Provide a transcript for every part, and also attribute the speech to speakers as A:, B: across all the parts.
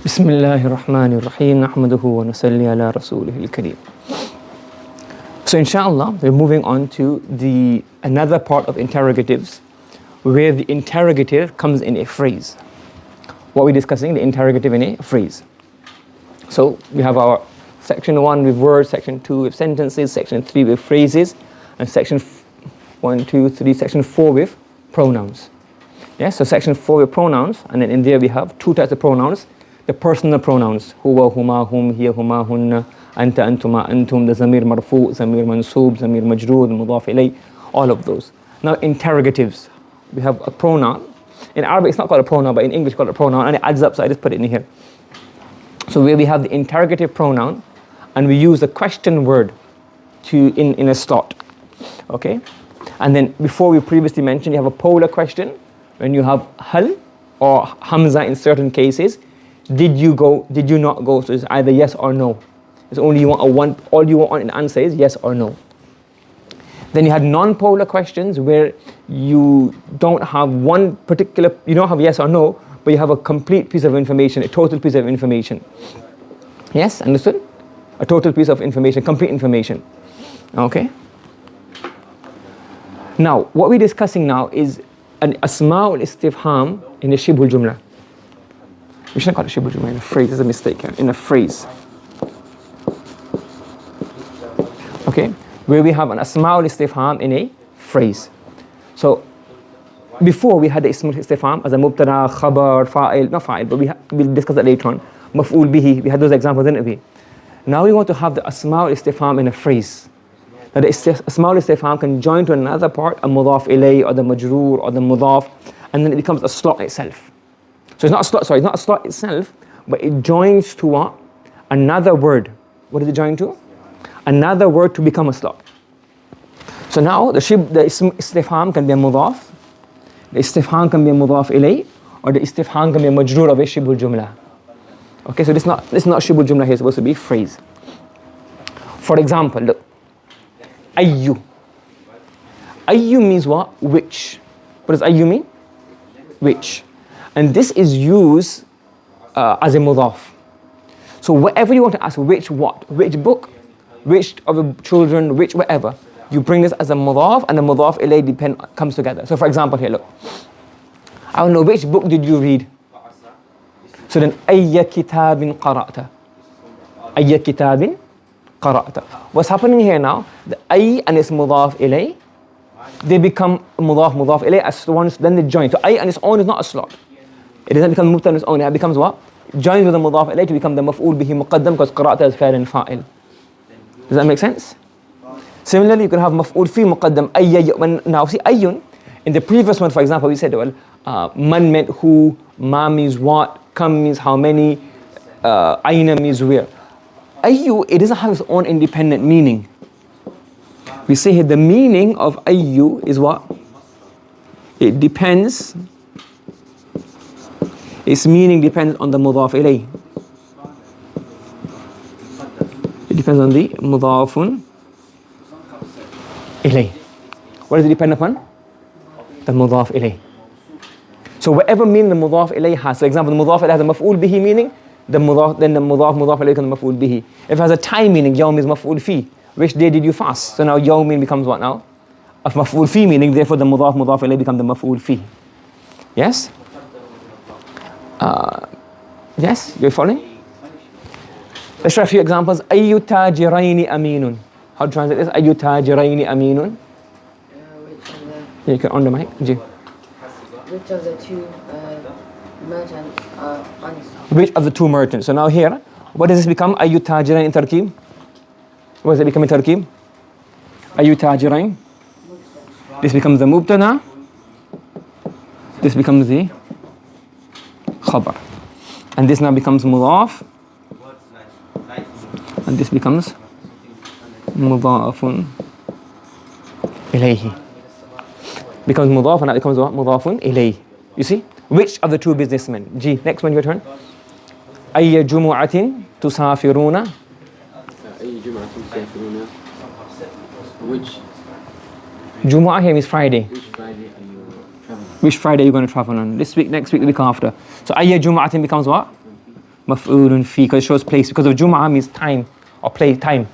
A: بسم الله الرحمن الرحيم نحمده ونصلي على رسوله الكريم. So inshallah, we're moving on to another part of interrogatives, where the interrogative comes in a phrase. What we're discussing, the interrogative in a phrase. So we have our section 1 with words, section 2 with sentences, section 3 with phrases, and section 4 with pronouns. Yes, so section 4 with pronouns, and then in there we have two types of pronouns. The personal pronouns, huwa, huma, hum, hiya, huma, hunna, anta, antuma, antum, the zamir marfu, zamir mansoob, zamir majroor, mudaf ilay, all of those. Now interrogatives, we have a pronoun. In Arabic it's not called a pronoun, but in English it's called a pronoun, and it adds up, so I just put it in here. So where we have the interrogative pronoun, and we use the question word in a slot, okay? And then before we previously mentioned, you have a polar question, when you have hal or hamza in certain cases. Did you go, did you not go? So it's either yes or no. It's only you want all you want an answer is yes or no. Then you had non-polar questions where you don't have one particular, you don't have yes or no, but you have a complete piece of information, a total piece of information. Yes, understood? A total piece of information, complete information. Okay? Now, what we're discussing now is an asma'ul istifham in a shibhul jumla. We shouldn't call it shibhul jumla in a phrase, there's a mistake here, in a phrase. Okay, where we have an asma'ul istifham in a phrase. So, before we had the ismul istifham as a mubtada, khabar, fa'il, not fa'il, but we'll discuss that later on. Maf'ul bihi, we had those examples, didn't we? Now we want to have the asma'ul istifham in a phrase. Now the asma'ul istifham can join to another part, a mudaf ilay, or the majroor, or the mudaf, and then it becomes a slot itself. So it's not a slot, sorry, it's not a slot itself, but it joins to what? Another word. What does it join to? Another word to become a slot. So now the istifham can be a mudaf, the istifham can be a mudaf ilay, or the istifham can be a majroor of a shibhul jumla. Okay, so this is not shibhul jumla here, it's supposed to be phrase. For example, look, ayyu. Ayyu means what? Which. What does ayyu mean? Which. And this is used as a mudaf. So whatever you want to ask, which what? Which book? Which of the children? Which whatever. You bring this as a mudaf, and the mudaf ilay comes together. So for example here, look. I don't know, which book did you read? So then, ayya kitabin qara'ta. Ayya kitabin qara'ta. What's happening here now? The ay and its mudaf ilay, they become mudaf ilay as ones, then they join. So ay on its own is not a slot. It doesn't become mubtada on its own, it becomes what? Joins with the mudaf ilay to become the maf'ul bihi muqaddam, because qara'ta is fa'il and fa'il. Does that make sense? Similarly, you can have maf'ul fi muqaddam ayya. Now see ayyun, in the previous one for example we said, well, man meant who, ma means what, kam means how many, aina means where. Ayyu, it doesn't have its own independent meaning. We say here the meaning of ayyu is what? It depends, its meaning depends on the mudaf ilay. It depends on the mudafun ilay. What does it depend upon? The mudaf ilay. So whatever meaning the mudaf ilay has, for example, the mudaf ilay has a maf'ul bihi meaning, then the mudaf ilay becomes maf'ul bihi. If it has a time meaning, yawm is maf'ul fi. Which day did you fast? So now yawm becomes what now? A maf'ul fi meaning, therefore the mudaf ilay becomes the maf'ul fi. Yes? Yes, you're following? Let's try a few examples. Ayyu tajirayni aminun. How to translate this? Ayyu tajirayni aminun. You can on the mic.
B: Which of the two merchants are honest?
A: Which of the two merchants? So now here, what does this become? Ayyu tajirain in tarkib? What does it become in tarkib? Ayyu tajirain? This becomes the mubtada. This becomes the khabar. And this now becomes mudaf. And this becomes mudafun ilayhi. Becomes mudaf and that becomes what? Mudafun ilayhi. You see? Which of the two businessmen? G. Next one, your turn. Ayya jumu'atin tusafiruna.
C: Ayya jumu'atin tusafiruna. Which?
A: Jumu'ah here means Friday.
C: Which Friday are you traveling?
A: Which Friday are you going to travel on? This week, next week, the week after. So ayya jumu'atin becomes what? مفعول فيه, because it shows place, because of Jum'ah means time or play time.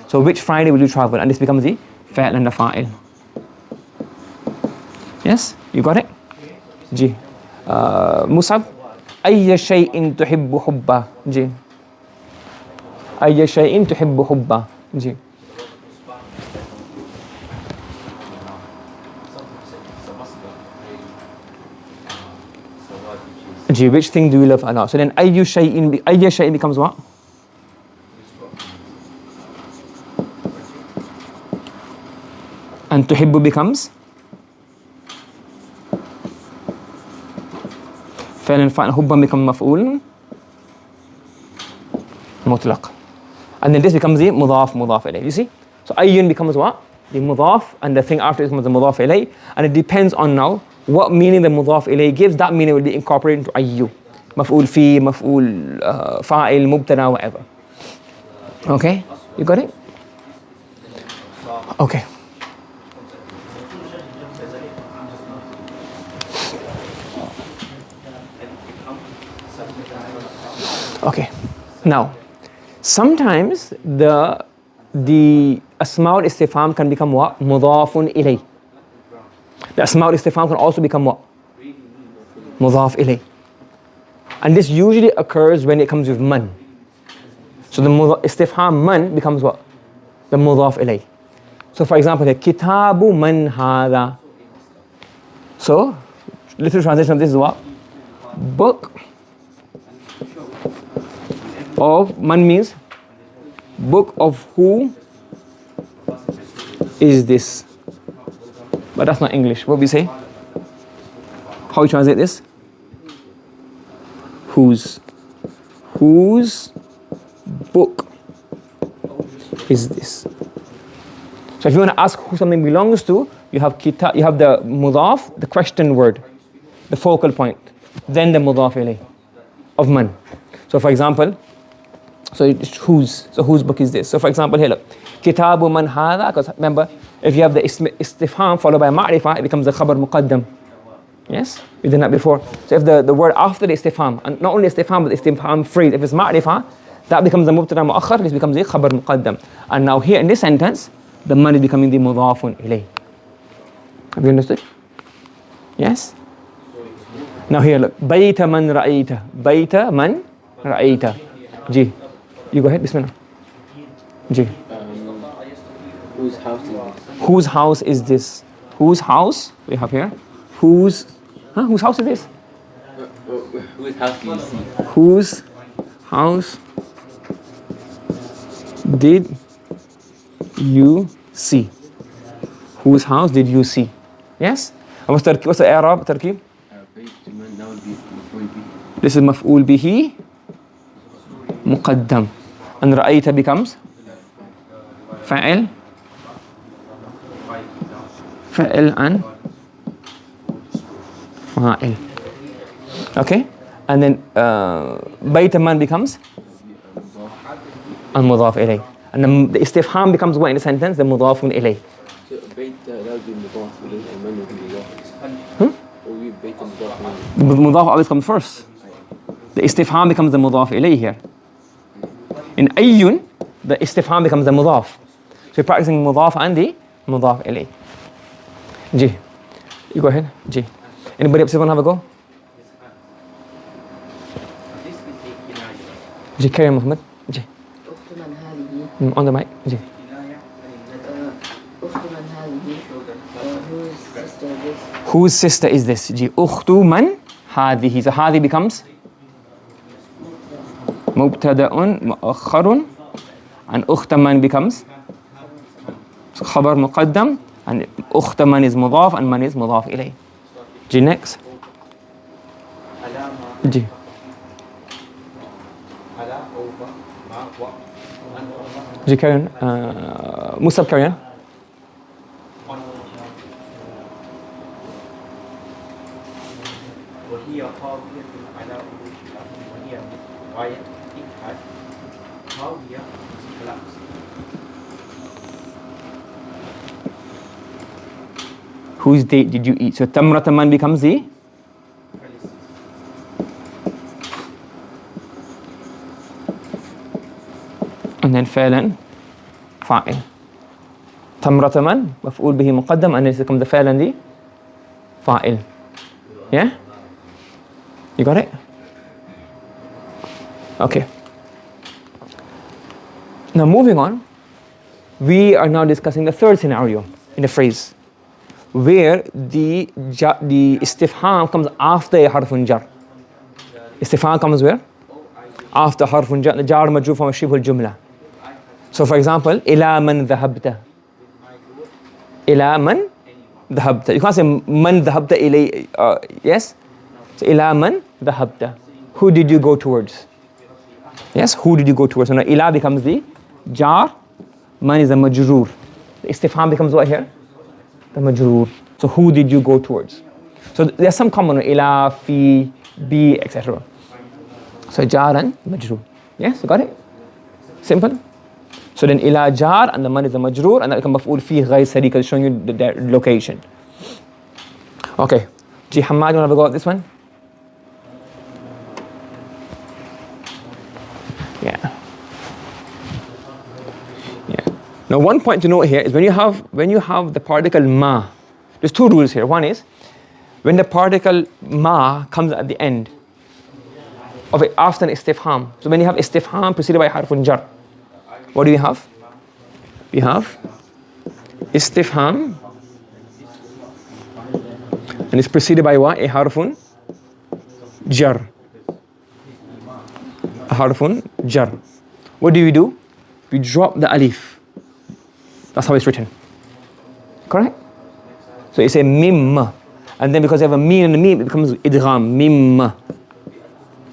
A: So which Friday will you travel? And this becomes the فعل and the fa'il. Yes, you got it? G. Musab, أي شيء تحب حبه. G. أي شيء تحب حبه. G. G. Which thing do you love a lot? So then أي شيء becomes what? And تحب becomes فعلا فعلا حبا becomes مفعول مطلق. And then this becomes the مضاف إليه. You see? So أي becomes what? The مضاف, and the thing after it becomes the مضاف إليه. And it depends on now what meaning the مضاف إليه gives. That meaning will be incorporated into أي. مفعول فيه, مفعول فاعل, مبتدا, whatever. Okay? You got it? Okay. Okay. Now, sometimes the asma' al-istifham can become what? Mudafun ilay. The asma' al-istifham can also become what? Mudaf ilay. And this usually occurs when it comes with man. So the istifham man becomes what? The mudaf ilay. So for example here, kitabu man hadha. So, literal translation of this is what? Book of, man means book of who is this? But that's not English. What we say? How we translate this? Whose book is this? So if you want to ask who something belongs to, you have kitab, you have the mudaf, the question word, the focal point, then the mudaf ilay of man. So for example, so it's whose book is this? So for example here, look, kitabu man hadha, because remember, if you have the istifham followed by ma'rifah, it becomes a khabar muqaddam. Yes, we did that before. So if the word after the istifham, and not only istifham but the istifham phrase, if it's ma'rifah, that becomes the mubtada mu'akhar, this becomes the khabar muqaddam. And now here in this sentence, the man is becoming the mudafun ilay. Have you understood? Yes? Now here look, bayta man ra'ayta. Bayta man ra'ayta. G. You go ahead, bismillah. G.
C: Whose house is this?
A: Whose house is this? Whose house we have here? Whose house is this?
C: Whose house do you see?
A: Whose house did you see? Whose house did you see? Yes? And what's the i'rab tarkib? This is maf'ul bihi muqaddam. And ra'ayta becomes fa'il and fa'il. Okay? And then bayta man becomes al-mudaf ilay. And the istifham becomes what in the sentence? The mudafun ilay.
C: So bayta, that would be mudaf ilay, and man would be mudaf. Or we bayta mudaf ilay.
A: The mudaf always comes first. The istifham becomes the mudaf ilay here. In ayyun, the istifham becomes the mudaf. So you're practicing mudaf and the mudaf ilay. G. You go ahead. G. Anybody else want to have a go? G. Carry on, Muhammad. G. On the mic. G. Whose sister is this? G. Ukhtu man hadihi. So hadi becomes mubtada'un mu'akhkharun, and ukhta man becomes khabar muqaddam, and ukhta man is mudaf and man is mudaf ilay. G. Next. G. G. Carry on. Musab, carry on. Whose date did you eat? So tamrata man becomes the and then فعلا فاعل. تمرة من مفعول به مقدم and then it becomes the فعل and the فاعل. Yeah? You got it? Okay. Now moving on, we are now discussing the third scenario in the phrase where the istifham comes after a harfun jar. Istifham comes where? After harfun jar, jar majrur from shibh al-jumla. So for example, إلى من ذهبت. إلى من ذهبت. You can't say من ذهبت إلي. Yes? So إلى من ذهبت. Who did you go towards? Yes? Who did you go towards? So now إلى becomes the jar. Man is a majroor. The istifham becomes what here? The majroor. So who did you go towards? So there's some common ila, fi, bi, etc. So jar and majroor. Yes, you got it? Simple. So then ila jar and the man is a majroor and that becomes maf'ul fi ghayr sari because it's showing you the location. Okay. Ji Hamad, you want to have a go at this one? Yeah. Now one point to note here is when you have the particle ma, there's two rules here. One is when the particle ma comes at the end of it after an istifham. So when you have istifham preceded by harfun jar, what do you have? We have istifham and it's preceded by what? A harfun jar. A harfun jar. What do? We drop the alif. That's how it's written. Correct? So it's a mim. And then because you have a min and a mim, it becomes idgham, mim.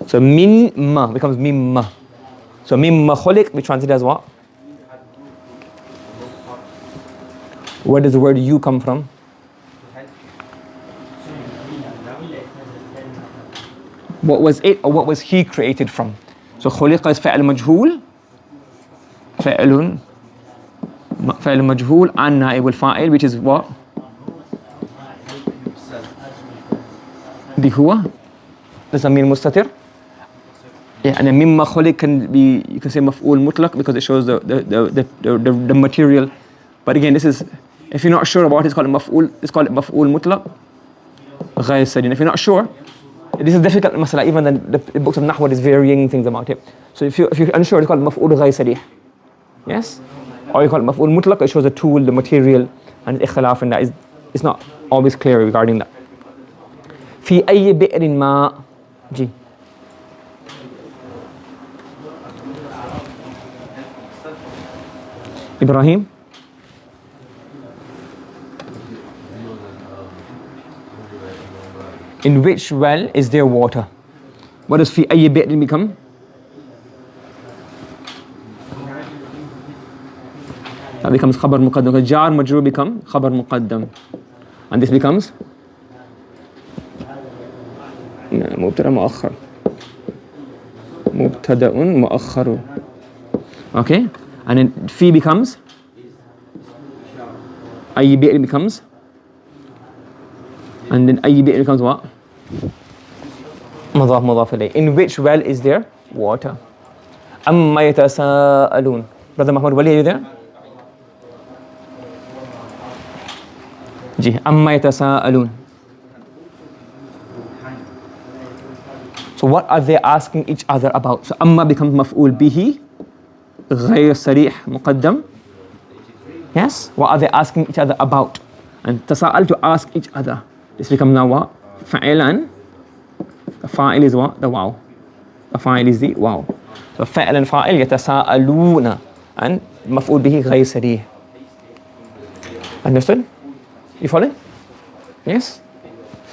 A: So min ma becomes mim. So mim khuliq, we translate as what? Where does the word you come from? What was it or what was he created from? So khuliqa is fa'al majhul. فعل مجهول عن نائب الفاعل which is what? the هو the ضمير مستتر. Yeah, and then مما خلق can be, you can say مفعول مطلق because it shows the material. But again, this is, if you're not sure about it, it's called مفعول, it's called مفعول مطلق غير سري. If you're not sure, this is difficult masala, even the books of Nahwa is varying things about it. So if you're unsure, it's called مفعول غير سري. Yes? Or you call it maf'ul mutlaq, it shows the tool, the material, and ikhtilaf in that is not always clear regarding that. في أي بئر ما جي. Ibrahim. In which well is there water? What does في أي بئر become? That becomes khabar muqaddam. Because jar majroor become khabar muqaddam. And this becomes mubtada muakhar. Mubtada'un muakharu. Okay? And then fi becomes ayy bi'r becomes, and then ayy bi'r becomes what? Mudhaf mudhaf ilayh. In which well is there water? Amma yatasa'alun. Brother Muhammad Wali, are you there? Amma yatasa'alun. So what are they asking each other about? So amma becomes maf'ul bihi, ghayr sarih muqaddam. Yes? What are they asking each other about? And tasa'al to ask each other. This becomes now what? Fa'ilan. The fa'il is what? The waw. The fa'il is the waw. So fa'il and fa'il yatasa'aluna. And maf'ul bihi ghayr sarih. Understood? You following? Yes?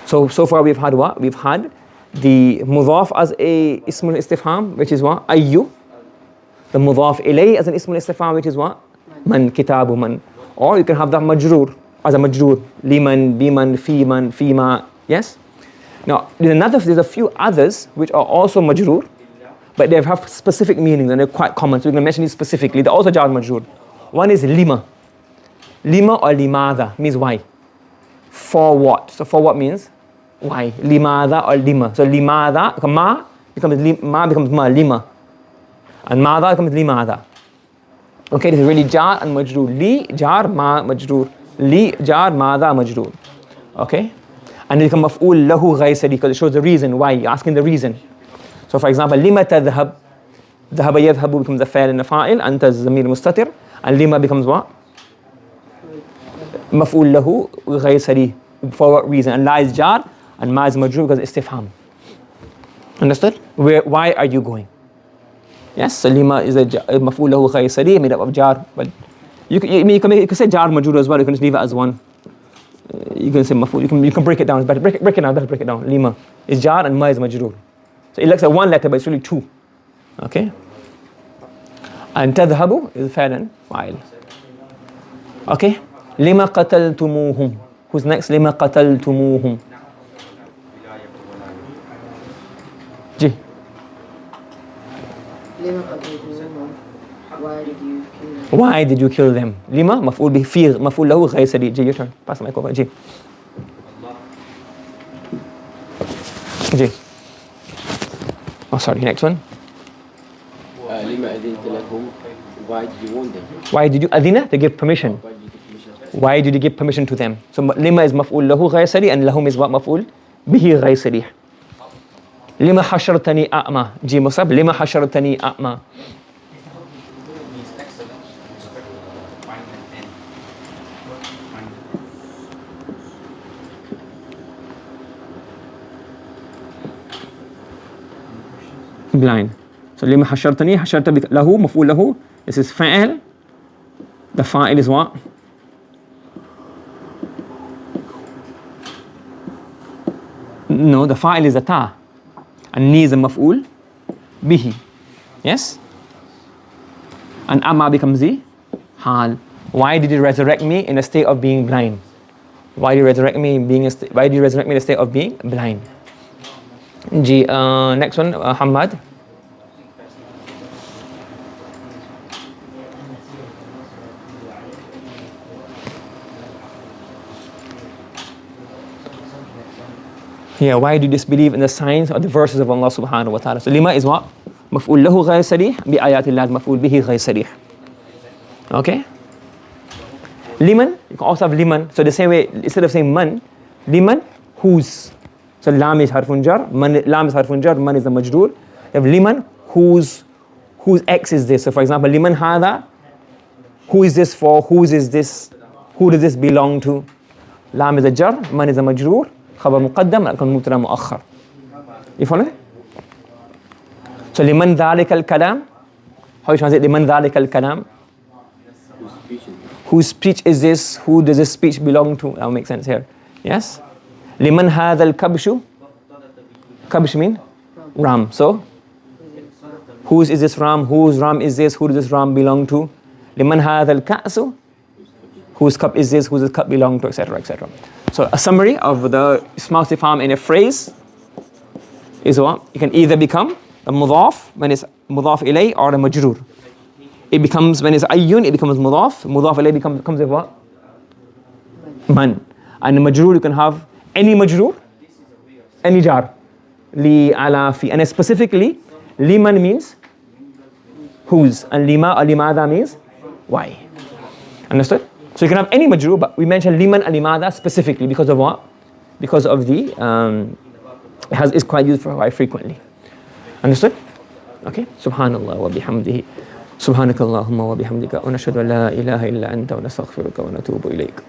A: So far we've had what? We've had the mudhaf as a ismul istifham, which is what? Ayyu. The mudhaf ilay as an ismul istifham, which is what? Man, kitabu man. Or you can have that majroor as a majroor. Liman, biman, fiman, fima. Yes? Now, there's a few others which are also majroor, but they have specific meanings and they're quite common. So we're going to mention these specifically. They're also jar majroor. One is lima. Lima or limada means why. For what? So for what means why. Limada or lima. So limada, ma becomes ma, lima. And mada becomes limada. Okay, this is really jar and majroor. Li jar ma majroor. Li jar madha majroor. Okay, and it becomes maf'ul lahu ghayr sari because it shows the reason why. You're asking the reason. So for example, lima tadhhab. ذهب يذهب becomes a فاعل and a فاعل. أنت الضمير مستتر. And lima becomes what? مفعول له غير سري. For what reason? And la is jar and ma is majroor because istifham. Understood? Why are you going? Yes, so lima is a maf'ul lahu ghayr sari, made up of jar. But you can say jar majroor as well. You can just leave it as one. You can say maf'ul. You can break it down. It's better. Break it down. Better break it down. Lima is jar and ma is majroor. So it looks like one letter, but it's really two. Okay. And تذهب is فعل and فاعل. Okay. لما قتلتموهم. Who's next? لما قتلتموهم. G.
B: لما قتلتموهم. Why did you kill them?
A: Why did you kill them? لما مفعول به في مفعول له غير سري. G, your turn. Pass the mic over. G. G. Oh, sorry. Next one.
C: لما أذنت لهم. Why did you want them?
A: Why did you أذن? To give permission. Why did you give permission to them? So لما is مفعول له غير سري and لهم is what مفعول به غير سري. لما حشرتني أعمى. G مصاب. لما حشرتني أعمى. Blind. So لما حشرتني حشرت له مفعول له. This is فاعل. The fa'il is what? No, the fa'il is a ta. And ni is a maf'ul bihi. Yes? And amma becomes the hal. Why did you resurrect me in a state of being blind? Why did you resurrect me in a state of being blind? G. Next one, Hamad. Yeah, why do you disbelieve in the signs or the verses of Allah subhanahu wa ta'ala? So lima is what? مفعول له غير صريح بآيات الله مفعول به غير صريح. Okay? Liman, you can also have liman. So the same way, instead of saying man, liman, whose. So lam is harfun jar, lam is harfun jar, man is the majroor. You have liman, whose X is this. So for example, liman hada, who is this for, whose is this, who does this belong to? Lam is a jar, man is a majroor. خبر مقدم لكن مبتدا مؤخر. You follow it? So لمن ذلك الكلام. How you translate لمن ذلك الكلام? Whose speech is this? Who does this speech belong to? That will make sense here. Yes? لمن هذا الكبش? Kabsh mean? Ram. So whose is this ram? Whose ram is this? Who does this ram belong to? لمن هذا الكأس? Whose cup is this? Whose this cup belong to? Etc. etc. So a summary of the ismal istifham in a phrase is what? It can either become a mudaf when it's mudaf ilay or a majroor. It becomes, when it's ayyun, it becomes mudaf. Mudaf ilay becomes with what? Man. And the majroor, you can have any majroor, any jar. Li, ala, fi. And specifically, liman means whose. And lima or limada means why. Understood? So you can have any majroor, but we mentioned liman and limada specifically because of what? Because of the, it's quite used for quite frequently. Understood? Okay. Subhanallah wa bihamdihi. Subhanakallahumma wa bihamdika. Wa nashhadu an la ilaha illa anta wa nastaghfiruka wa natubu ilayk.